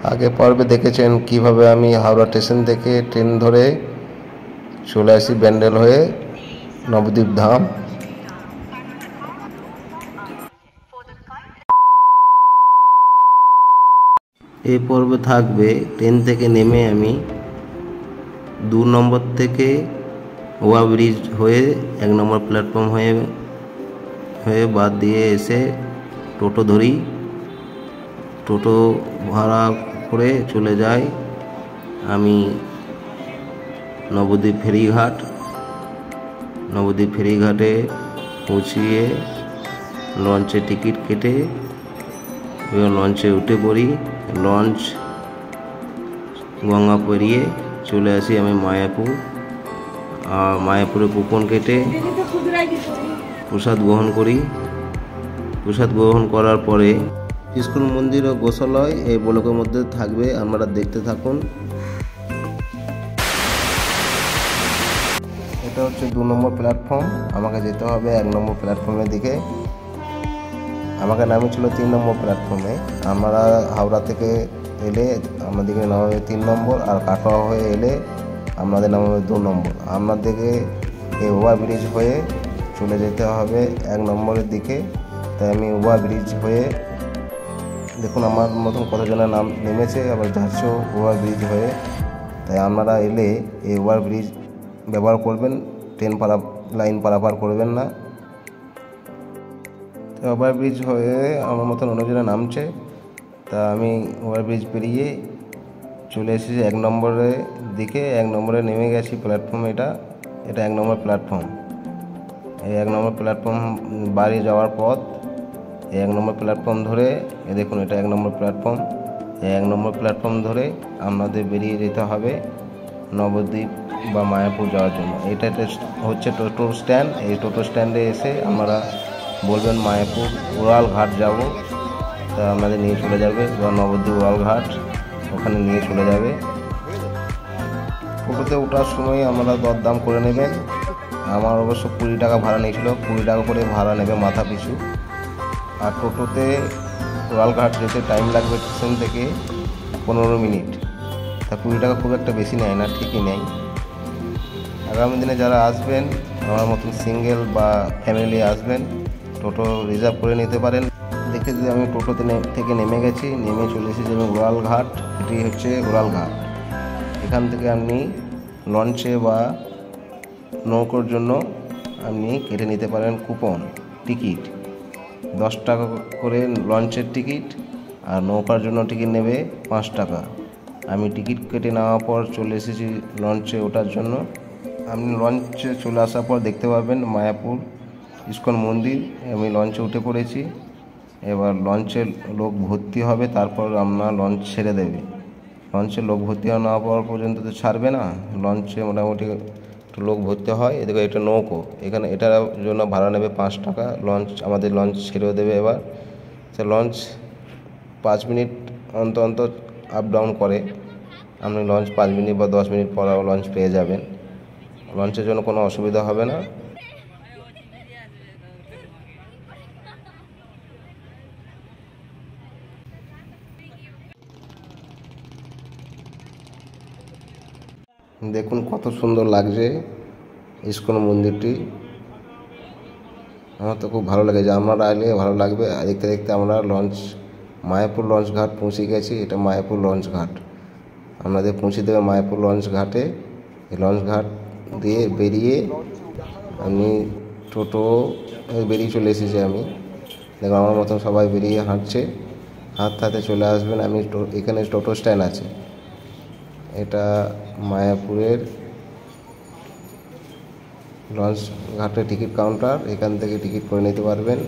আগে পর্বে দেখেছেন কিভাবে আমি হাওড়া স্টেশন থেকে ট্রেন ধরে চলে আসি ব্যান্ডেল হয়ে নবদ্বীপ ধাম। এই পর্বে থাকবে ট্রেন থেকে নেমে আমি 2 নম্বর থেকে ওভারব্রিজ হয়ে 1 নম্বর প্ল্যাটফর্ম হয়ে বাদ দিয়ে এসে টোটো ধরি। টোটো ভাড়া করে চলে যাই আমি নবদ্বীপ ফেরিঘাট। নবদ্বীপ ফেরিঘাটে পৌঁছিয়ে লঞ্চে টিকিট কেটে এবার লঞ্চে উঠে পড়ি। লঞ্চ গঙ্গা পেরিয়ে চলে আসি আমি মায়াপুর। আর মায়াপুরে কুপন কেটে প্রসাদ গ্রহণ করি। প্রসাদ গ্রহণ করার পরে ইস্কন মন্দির ও গোশালয় এই ব্লকের মধ্যে থাকবে, আপনারা দেখতে থাকুন। এটা হচ্ছে 2 নম্বর প্ল্যাটফর্ম, আমাকে যেতে হবে 1 নম্বর প্ল্যাটফর্মের দিকে। আমাকে নামিয়েছিল 3 নম্বর প্ল্যাটফর্মে। আমরা হাওড়া থেকে এলে আমাদেরকে নামাবে 3 নম্বর, আর কাটোয়া হয়ে এলে আমাদের নামাবে 2 নম্বর। আপনাদেরকে এই ওভারব্রিজ হয়ে চলে যেতে হবে 1 নম্বরের দিকে। তাই আমি ওভারব্রিজ হয়ে, দেখুন আমার মতন কতজনের নাম নেমেছে আবার যাচ্ছেও ওভারব্রিজ হয়ে। তাই আপনারা এলে এই ওভারব্রিজ ব্যবহার করবেন, ট্রেন লাইন পারাপার করবেন না। তো ওভারব্রিজ হয়ে আমার মতন অন্যজনে নামছে, তা আমি ওভারব্রিজ পেরিয়ে চলে এসেছি 1 নম্বরের দিকে। 1 নম্বরে নেমে গেছি প্ল্যাটফর্ম। এটা 1 নম্বর প্ল্যাটফর্ম। এই 1 নম্বর প্ল্যাটফর্ম বাড়ি যাওয়ার পথ। এই 1 নম্বর প্ল্যাটফর্ম ধরে দেখুন, এটা 1 নম্বর প্ল্যাটফর্ম। এই 1 নম্বর প্ল্যাটফর্ম ধরে আপনাদের বেরিয়ে যেতে হবে নবদ্বীপ বা মায়াপুর যাওয়ার জন্য। এটা হচ্ছে টোটো স্ট্যান্ড। এই টোটো স্ট্যান্ডে এসে আমরা বলবেন মায়াপুর উড়াল ঘাট যাব, তা আমাদের নিয়ে চলে যাবে, বা নবদ্বীপ উড়াল ঘাট ওখানে নিয়ে চলে যাবে। টোটোতে ওঠার সময় আমরা দরদাম করে নেবেন। আমার অবশ্য 20 টাকা ভাড়া নিয়েছিল, 20 টাকা করে ভাড়া নেবে মাথা পিছু। আর টোটোতে উড়ালঘাট যেতে টাইম লাগবে স্টেশন থেকে 15 মিনিট। তা 20 টাকা খুব একটা বেশি নেয় না, ঠিকই নেয়। আগামী দিনে যারা আসবেন, আমার মতন সিঙ্গেল বা ফ্যামিলি আসবেন, টোটো রিজার্ভ করে নিতে পারেন। দেখতে যদি আমি টোটোতে থেকে নেমে গেছি, নেমে চলে এসেছি আমি উড়ালঘাট। এটি হচ্ছে উড়ালঘাট। এখান থেকে আপনি লঞ্চে বা নৌকোর জন্য আপনি কেটে নিতে পারেন কুপন টিকিট। 10 টাকা করে লঞ্চের টিকিট, আর নৌকার জন্য টিকিট নেবে 5 টাকা। আমি টিকিট কেটে নেওয়ার পর চলে এসেছি লঞ্চে ওঠার জন্য। আপনি লঞ্চে চলে আসার পর দেখতে পাবেন মায়াপুর ইস্কন মন্দির। আমি লঞ্চে উঠে পড়েছি। এবার লঞ্চে লোক ভর্তি হবে, তারপর আপনার লঞ্চ ছেড়ে দেবে। লঞ্চে লোক ভর্তি না হওয়ার পর্যন্ত তো ছাড়বে না। লঞ্চে মোটামুটি একটু লোক ভর্তি হয়। এদিকে এটা নৌকো, এখানে এটার জন্য ভাড়া নেবে 5 টাকা। আমাদের লঞ্চ ছেড়েও দেবে। এবার সে লঞ্চ 5 মিনিট অন্তর আপ ডাউন করে। আপনি লঞ্চ 5 মিনিট বা 10 মিনিট পর লঞ্চ পেয়ে যাবেন। লঞ্চের জন্য কোনো অসুবিধা হবে না। দেখুন কত সুন্দর লাগছে ইস্কন মন্দিরটি। আমার তো খুব ভালো লেগেছে। আপনারা আইলে ভালো লাগবে। দেখতে দেখতে আমরা মায়াপুর লঞ্চ ঘাট পৌঁছে গেছি। এটা মায়াপুর লঞ্চ ঘাট। আপনাদের পৌঁছে দেবে মায়াপুর লঞ্চ ঘাটে। এই লঞ্চ ঘাট দিয়ে বেরিয়ে আমি টোটো বেরিয়ে চলে এসেছি। আমি দেখুন আমার মতন সবাই বেরিয়ে হাঁটছে, হাঁটতে চলে আসবেন। এখানে টোটো স্ট্যান্ড আছে। এটা মায়াপুরের লঞ্চ ঘাটে টিকিট কাউন্টার। এখান থেকে টিকিট করে নিতে পারবেন।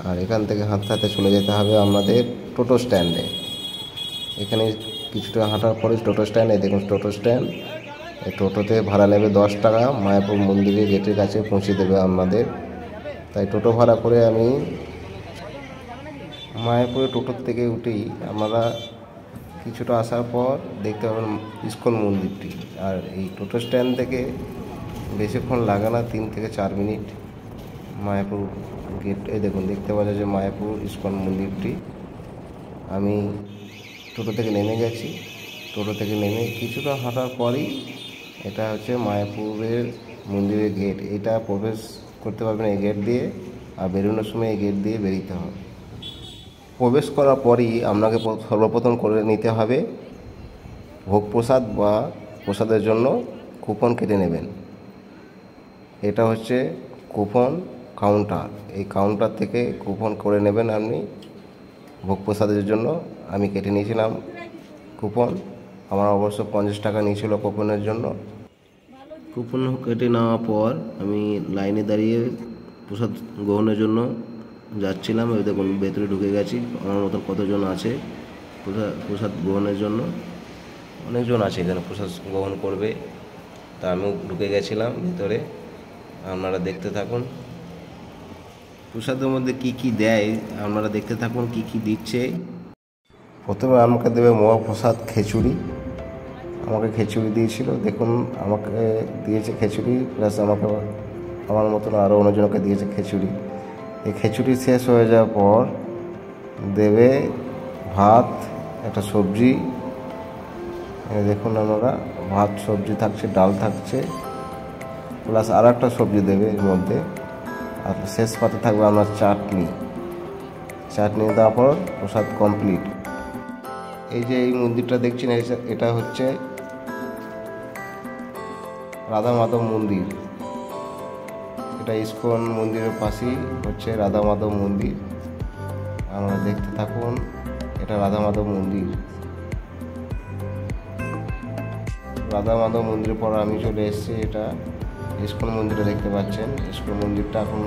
আর এখান থেকে হাঁটতে চলে যেতে হবে আমাদের টোটো স্ট্যান্ডে। এখানে কিছুটা হাঁটার পরে টোটো স্ট্যান্ড। এই দেখুন টোটো স্ট্যান্ড। এই টোটোতে ভাড়া নেবে 10 টাকা। মায়াপুর মন্দিরের গেটের কাছে পৌঁছে দেবে আপনাদের। তাই টোটো ভাড়া করে আমি মায়াপুরে টোটোর থেকে উঠেই আমরা কিছুটা আসার পর দেখতে পাবেন ইস্কন মন্দিরটি। আর এই টোটো স্ট্যান্ড থেকে বেশিক্ষণ লাগে না, 3 থেকে 4 মিনিট মায়াপুর গেট। এই দেখুন দেখতে পাওয়া যায় যে মায়াপুর ইস্কন মন্দিরটি। আমি টোটো থেকে নেমে গেছি। টোটো থেকে নেমে কিছুটা হাঁটার পরই এটা হচ্ছে মায়াপুরের মন্দিরের গেট। এটা প্রবেশ করতে পারবেন এই গেট দিয়ে, আর বেরোনোর সময় এই গেট দিয়ে বেরোতে হবে। প্রবেশ করার পরই আপনাকে সর্বপ্রথম করে নিতে হবে ভোগ প্রসাদ বা প্রসাদের জন্য কুপন কেটে নেবেন। এটা হচ্ছে কুপন কাউন্টার। এই কাউন্টার থেকে কুপন করে নেবেন আপনি ভোগ প্রসাদের জন্য। আমি কেটে নিয়েছিলাম কুপন, আমার অবশ্য 50 টাকা নিয়েছিল কুপনের জন্য। কুপন কেটে নেওয়ার পর আমি লাইনে দাঁড়িয়ে প্রসাদ গ্রহণের জন্য যাচ্ছিলাম। ওই দেখুন ভেতরে ঢুকে গেছি। আমার মতন কতজন আছে প্রসাদ গ্রহণের জন্য? অনেকজন আছে এখানে প্রসাদ গ্রহণ করবে। তা আমিও ঢুকে গেছিলাম ভিতরে। আপনারা দেখতে থাকুন প্রসাদের মধ্যে কি কি দেয়, আপনারা দেখতে থাকুন কি কি দিচ্ছে। প্রথমে আমাকে দেবে মহাপ্রসাদ খিচুড়ি। আমাকে খিচুড়ি দিয়েছিল, দেখুন আমাকে দিয়েছে খিচুড়ি, প্লাস আমাকে আমার মতন আরও অন্যজনকে দিয়েছে খিচুড়ি। এই খিচুড়ি শেষ হয়ে যাওয়ার পর দেবে ভাত, একটা সবজি। দেখুন আপনারা ভাত সবজি থাকছে, ডাল থাকছে, প্লাস আর একটা সবজি দেবে এর মধ্যে। আর শেষ পাতে থাকবে আপনার চাটনি। চাটনি দেওয়ার পর প্রসাদ কমপ্লিট। এই যে এই মন্দিরটা দেখছেন, এটা হচ্ছে রাধা মাধব মন্দির। এটা ইস্কন মন্দিরের পাশেই হচ্ছে রাধা মাধব মন্দির। আমরা দেখতে থাকুন, এটা রাধা মাধব মন্দির। রাধা মাধব মন্দিরের পর আমি চলে এসেছি এটা ইস্কন মন্দিরে। দেখতে পাচ্ছেন ইস্কন মন্দিরটা এখন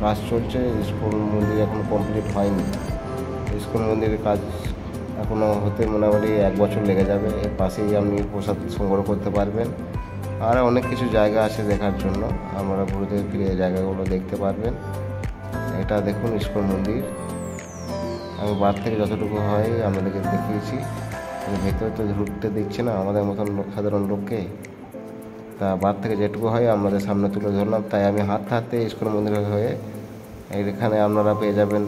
কাজ চলছে। ইস্কন মন্দির এখন কমপ্লিট হয়নি। ইস্কন মন্দিরের কাজ এখনও হতে মোটামুটি 1 বছর লেগে যাবে। এর পাশেই আপনি প্রসাদ সংগ্রহ করতে পারবেন। আর অনেক কিছু জায়গা আছে দেখার জন্য, আমরা ঘুরতে ফিরে জায়গাগুলো দেখতে পারবেন। এটা দেখুন ইস্কন মন্দির। আমি বার থেকে যতটুকু হয় আমাদেরকে দেখিয়েছি। ভেতরে তো ঢুকতে দিচ্ছে না আমাদের মতন সাধারণ লোককে। তা বার থেকে যেটুকু হয় আমাদের সামনে তুলে ধরলাম। তাই আমি হাঁটতে হাঁটতে ইস্কন মন্দির হয়ে এখানে আপনারা পেয়ে যাবেন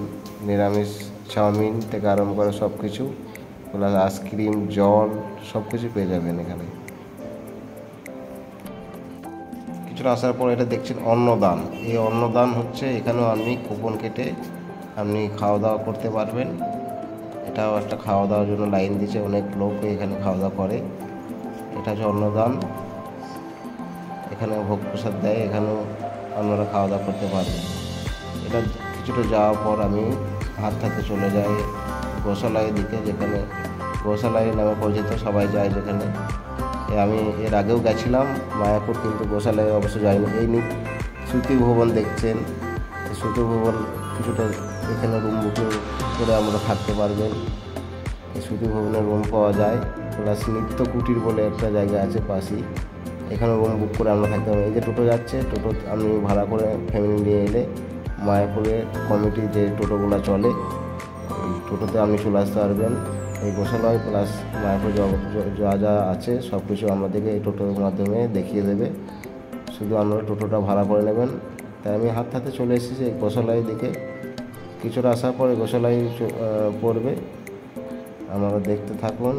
নিরামিষ চাউমিন থেকে আরম্ভ করে সব কিছু, প্লাস আইসক্রিম, জল, সব কিছু পেয়ে যাবেন এখানে। কিছুটা আসার পর এটা দেখছেন অন্নদান। এই অন্নদান হচ্ছে এখানেও আপনি কুপন কেটে আপনি খাওয়া দাওয়া করতে পারবেন। এটাও একটা খাওয়া দাওয়ার জন্য লাইন দিচ্ছে, অনেক লোক এখানে খাওয়া দাওয়া করে। এটা হচ্ছে অন্নদান। এখানে ভোগ প্রসাদ দেয়, এখানেও আপনারা খাওয়া দাওয়া করতে পারবেন। এটা কিছুটা যাওয়ার পর আমি হাঁটতে হাঁটতে চলে যাই গোশালার দিকে, যেখানে গোশালাই নামে পরিচিত, সবাই যায় যেখানে। আমি এর আগেও গেছিলাম মায়াপুর, কিন্তু গোশালায় অবশ্য যাইনি। এই স্মৃতি ভবন দেখছেন, এই স্মৃতি ভবন কিছুটা এখানে রুম বুকিং করে আমরা থাকতে পারবেন। এই স্মৃতি ভবনে রুম পাওয়া যায়, প্লাস নিত্য কুটির বলে একটা জায়গা আছে পাশেই, এখানে রুম বুক করে আমরা থাকতে পারবো। এই যে টোটো যাচ্ছে, টোটো আপনি ভাড়া করে ফ্যামিলি নিয়ে এলে মায়াপুরে কমিটি যে টোটোগুলো চলে, এই টোটোতে আপনি চলে আসতে পারবেন। এই গোশালয় প্লাস মায়াপুর যা যা আছে সব কিছু আমাদেরকে এই টোটোর মাধ্যমে দেখিয়ে দেবে। শুধু আপনারা টোটোটা ভাড়া করে নেবেন। তাই আমি হাঁটতে হাঁটতে চলে এসেছি এই গোশালয়ের দিকে। কিছুটা আসার পরে গোশালাই পড়বে, আপনারা দেখতে থাকুন।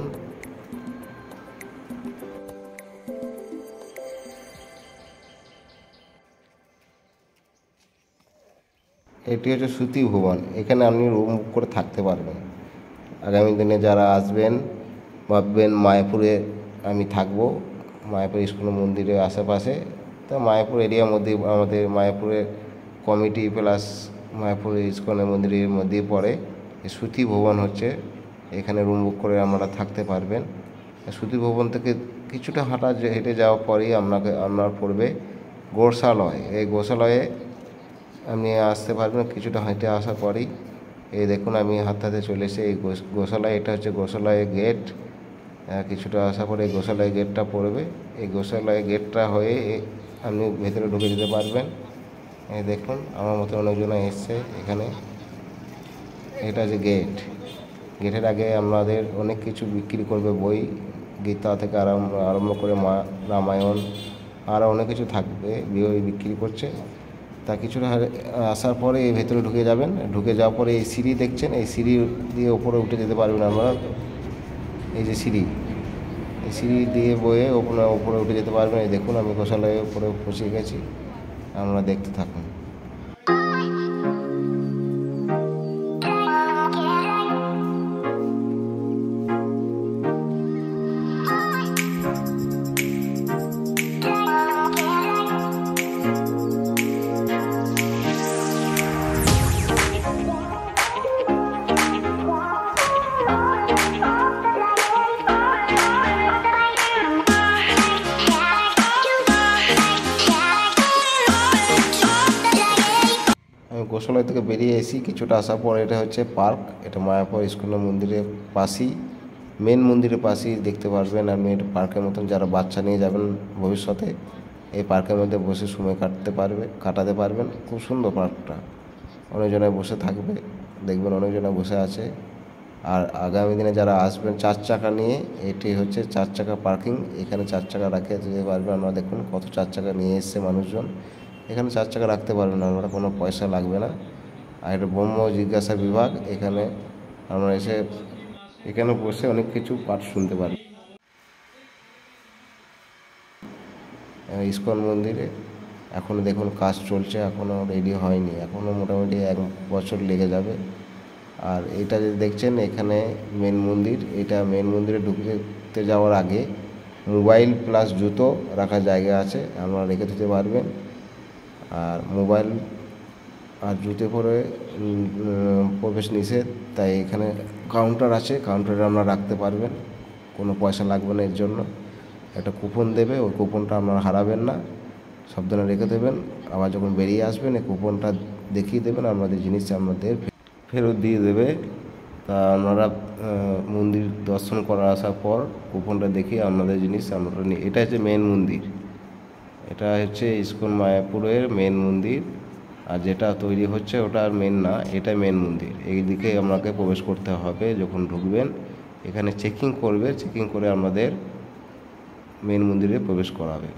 এটি হচ্ছে স্মৃতি ভবন। এখানে আপনি রুম বুক করে থাকতে পারবেন। আগামী দিনে যারা আসবেন, ভাববেন মায়াপুরে আমি থাকবো, মায়াপুর ইস্কন মন্দিরের আশেপাশে, তো মায়াপুর এরিয়ার মধ্যে আমাদের মায়াপুরের কমিটি প্লাস মায়াপুর ইস্কনের মন্দিরের মধ্যেই পড়ে এই স্মৃতি ভবন হচ্ছে। এখানে রুম বুক করে আপনারা থাকতে পারবেন। স্মৃতি ভবন থেকে কিছুটা হেঁটে যাওয়ার পরেই আপনার পড়বে গোশালয়। এই গোশালয়ে আপনি আসতে পারবেন কিছুটা হেঁটে আসার পরেই। এই দেখুন আমি হাঁটতে হাঁটতে চলে এসে এই গোশালায়, এটা হচ্ছে গোশালয়ের গেট। কিছুটা আসার পরে এই গোশালয়ের গেটটা পড়বে। এই গোশালয়ের গেটটা হয়ে আপনি ভেতরে ঢুকে যেতে পারবেন। এই দেখুন আমার মতো অনেকজন এসছে এখানে। এটা যে গেট, গেটের আগে আমাদের অনেক কিছু বিক্রি করবে, বই, গীতা থেকে আরম্ভ করে রামায়ণ, আরও অনেক কিছু থাকবে, বই বিক্রি করছে। তা কিছুটা আসার পরে এই ভেতরে ঢুকে যাবেন। ঢুকে যাওয়ার পরে এই সিঁড়ি দেখছেন, এই সিঁড়ি দিয়ে ওপরে উঠে যেতে পারবেন আমরা। এই যে সিঁড়ি, এই সিঁড়ি দিয়ে বয়ে ওপরে উঠে যেতে পারবেন। এই দেখুন আমি গোশালায় উপরে পৌঁছে গেছি, আমরা দেখতে থাকুন। আমি গোশালয় থেকে বেরিয়ে এসি, কিছুটা আসার পর এটা হচ্ছে পার্ক। এটা মায়াপুর ইস্কন মন্দিরের পাশেই, মেন মন্দিরের পাশেই দেখতে পারবেন। আর মেন পার্কের মতন যারা বাচ্চা নিয়ে যাবেন ভবিষ্যতে, এই পার্কের মধ্যে বসে সময় কাটাতে পারবেন। খুব সুন্দর পার্কটা, অনেকজনে বসে থাকবে, দেখবেন অনেকজনে বসে আছে। আর আগামী দিনে যারা আসবেন 4 চাকা নিয়ে, এটি হচ্ছে 4 চাকা পার্কিং। এখানে 4 চাকা রাখতে যেতে পারবেন। আমরা দেখুন কত 4 চাকা নিয়ে এসছে মানুষজন। এখানে 4 চাকা রাখতে পারবেন, আমরা কোনো পয়সা লাগবে না। আর এটা ব্রহ্ম জিজ্ঞাসা বিভাগ। এখানে আমরা এখানে বসে অনেক কিছু পাঠ শুনতে পারি। ইস্কন মন্দিরে এখনও দেখুন কাজ চলছে, এখনও রেডি হয়নি, এখনও মোটামুটি 1 বছর লেগে যাবে। আর এটা যে দেখছেন এখানে মেন মন্দির, এটা মেন মন্দিরে ঢুকতে যাওয়ার আগে মোবাইল প্লাস জুতো রাখার জায়গা আছে, আপনারা রেখে দিতে পারবেন। আর মোবাইল আর জুতো পরে প্রবেশ নিষেধ, তাই এখানে কাউন্টার আছে, কাউন্টারে আপনারা রাখতে পারবেন, কোনো পয়সা লাগবে না। এর জন্য একটা কুপন দেবে, ওই কুপনটা আপনারা হারাবেন না, সাবধানে রেখে দেবেন। আবার যখন বেরিয়ে আসবেন এই কুপনটা দেখিয়ে দেবেন, আপনাদের জিনিস আপনাদের ফেরত দিয়ে দেবে। তা আপনারা মন্দির দর্শন করা আসার পর কুপনটা দেখিয়ে আপনাদের জিনিস আপনারা নিয়ে। এটা হচ্ছে মেন মন্দির, এটা হচ্ছে ইস্কন মায়াপুরের মেন মন্দির। আর যেটা তৈরি হচ্ছে ওটা আর মেন না, এটা মেন মন্দির। এই দিকে আপনাকে প্রবেশ করতে হবে। যখন ঢুকবেন এখানে চেকিং করবে, চেকিং করে আমাদের মেন মন্দিরে প্রবেশ করাবে।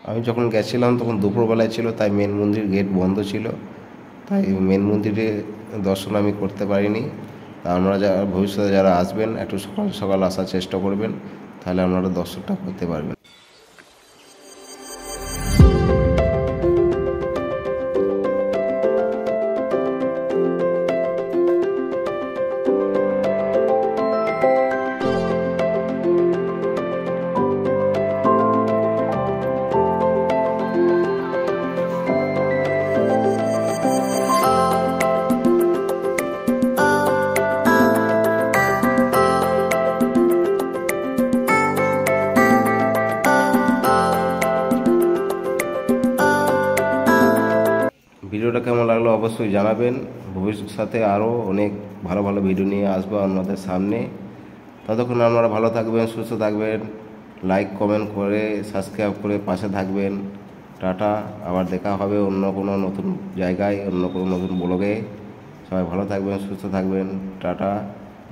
আমি যখন গেছিলাম তখন দুপুরবেলায় ছিল, তাই মেন মন্দির গেট বন্ধ ছিল, তাই মেন মন্দিরে দর্শন আমি করতে পারিনি। তা আপনারা যারা ভবিষ্যতে যারা আসবেন একটু সকাল সকাল আসার চেষ্টা করবেন, তাহলে আপনারা দর্শনটা করতে পারবেন। ভিডিওটা কেমন লাগলো অবশ্যই জানাবেন। ভবিষ্যতে আরও অনেক ভালো ভালো ভিডিও নিয়ে আসবো আপনাদের সামনে। ততক্ষণ আপনারা ভালো থাকবেন, সুস্থ থাকবেন, লাইক কমেন্ট করে সাবস্ক্রাইব করে পাশে থাকবেন। টাটা, আবার দেখা হবে অন্য কোনো নতুন জায়গায়, অন্য কোনো নতুন ব্লগে। সবাই ভালো থাকবেন, সুস্থ থাকবেন, টাটা।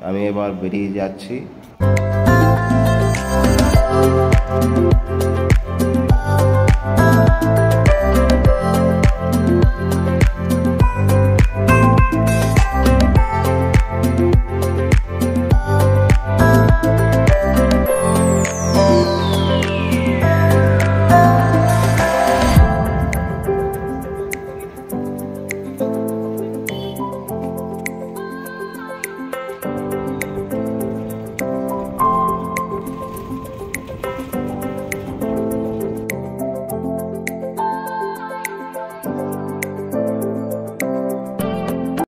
আমি এবার বেরিয়ে যাচ্ছি।